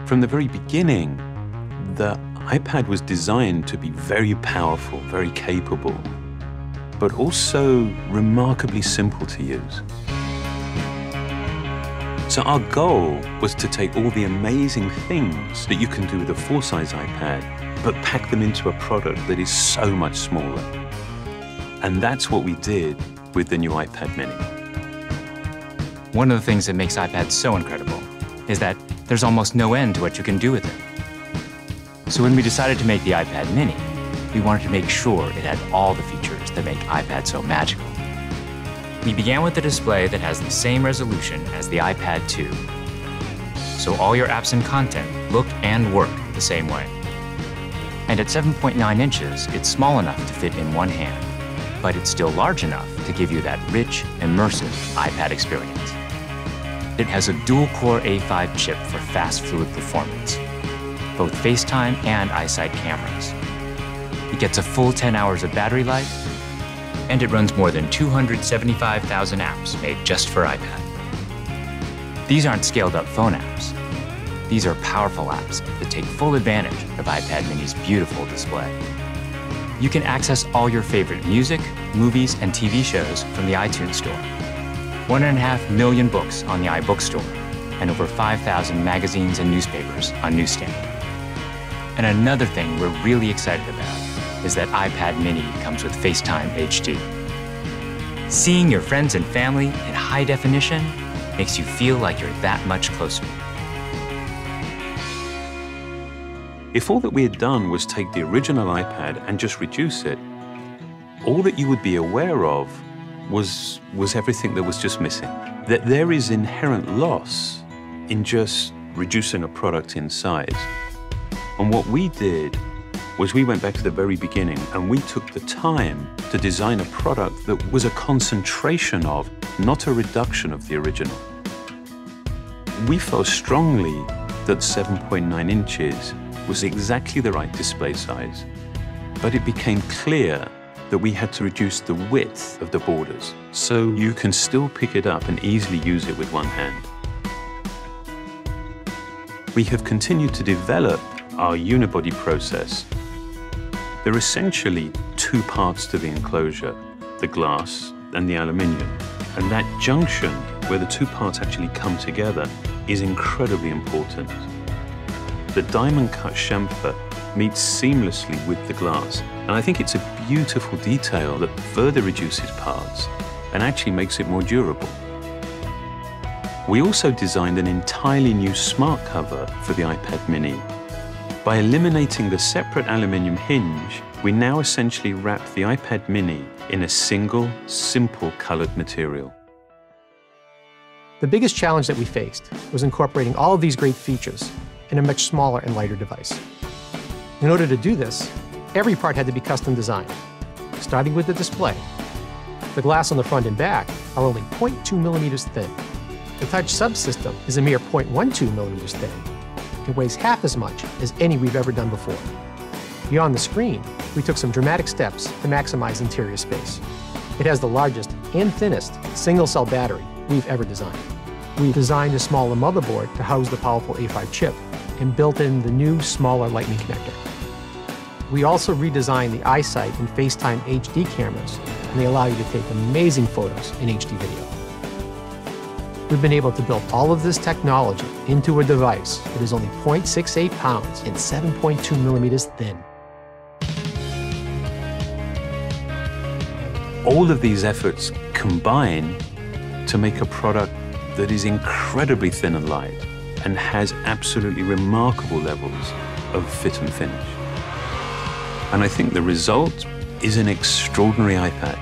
From the very beginning, the iPad was designed to be very powerful, very capable, but also remarkably simple to use. So our goal was to take all the amazing things that you can do with a full-size iPad, but pack them into a product that is so much smaller. And that's what we did with the new iPad mini. One of the things that makes iPads so incredible is that there's almost no end to what you can do with it. So when we decided to make the iPad mini, we wanted to make sure it had all the features that make iPad so magical. We began with a display that has the same resolution as the iPad 2. So all your apps and content look and work the same way. And at 7.9 inches, it's small enough to fit in one hand, but it's still large enough to give you that rich, immersive iPad experience. It has a dual-core A5 chip for fast, fluid performance, both FaceTime and iSight cameras. It gets a full 10 hours of battery life, and it runs more than 275,000 apps made just for iPad. These aren't scaled-up phone apps. These are powerful apps that take full advantage of iPad mini's beautiful display. You can access all your favorite music, movies, and TV shows from the iTunes Store. 1.5 million books on the iBookstore, and over 5,000 magazines and newspapers on Newsstand. And another thing we're really excited about is that iPad mini comes with FaceTime HD. Seeing your friends and family in high definition makes you feel like you're that much closer. If all that we had done was take the original iPad and just reduce it, all that you would be aware of was everything that was just missing. That there is inherent loss in just reducing a product in size. And what we did was we went back to the very beginning and we took the time to design a product that was a concentration of, not a reduction of the original. We felt strongly that 7.9 inches was exactly the right display size, but it became clear that we had to reduce the width of the borders so you can still pick it up and easily use it with one hand. We have continued to develop our unibody process. There are essentially two parts to the enclosure, the glass and the aluminium. And that junction where the two parts actually come together is incredibly important. The diamond cut chamfer meets seamlessly with the glass. And I think it's a beautiful detail that further reduces parts and actually makes it more durable. We also designed an entirely new smart cover for the iPad mini. By eliminating the separate aluminium hinge, we now essentially wrap the iPad mini in a single, simple colored material. The biggest challenge that we faced was incorporating all of these great features in a much smaller and lighter device. In order to do this, every part had to be custom designed, starting with the display. The glass on the front and back are only 0.2 millimeters thin. The touch subsystem is a mere 0.12 millimeters thin. It weighs half as much as any we've ever done before. Beyond the screen, we took some dramatic steps to maximize interior space. It has the largest and thinnest single-cell battery we've ever designed. We designed a smaller motherboard to house the powerful A5 chip and built in the new, smaller Lightning connector. We also redesigned the iSight and FaceTime HD cameras, and they allow you to take amazing photos in HD video. We've been able to build all of this technology into a device that is only 0.68 pounds and 7.2 millimeters thin. All of these efforts combine to make a product that is incredibly thin and light and has absolutely remarkable levels of fit and finish. And I think the result is an extraordinary iPad,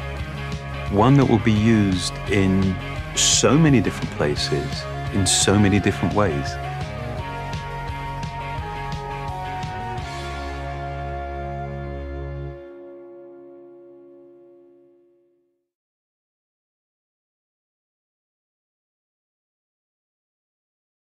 one that will be used in so many different places, in so many different ways.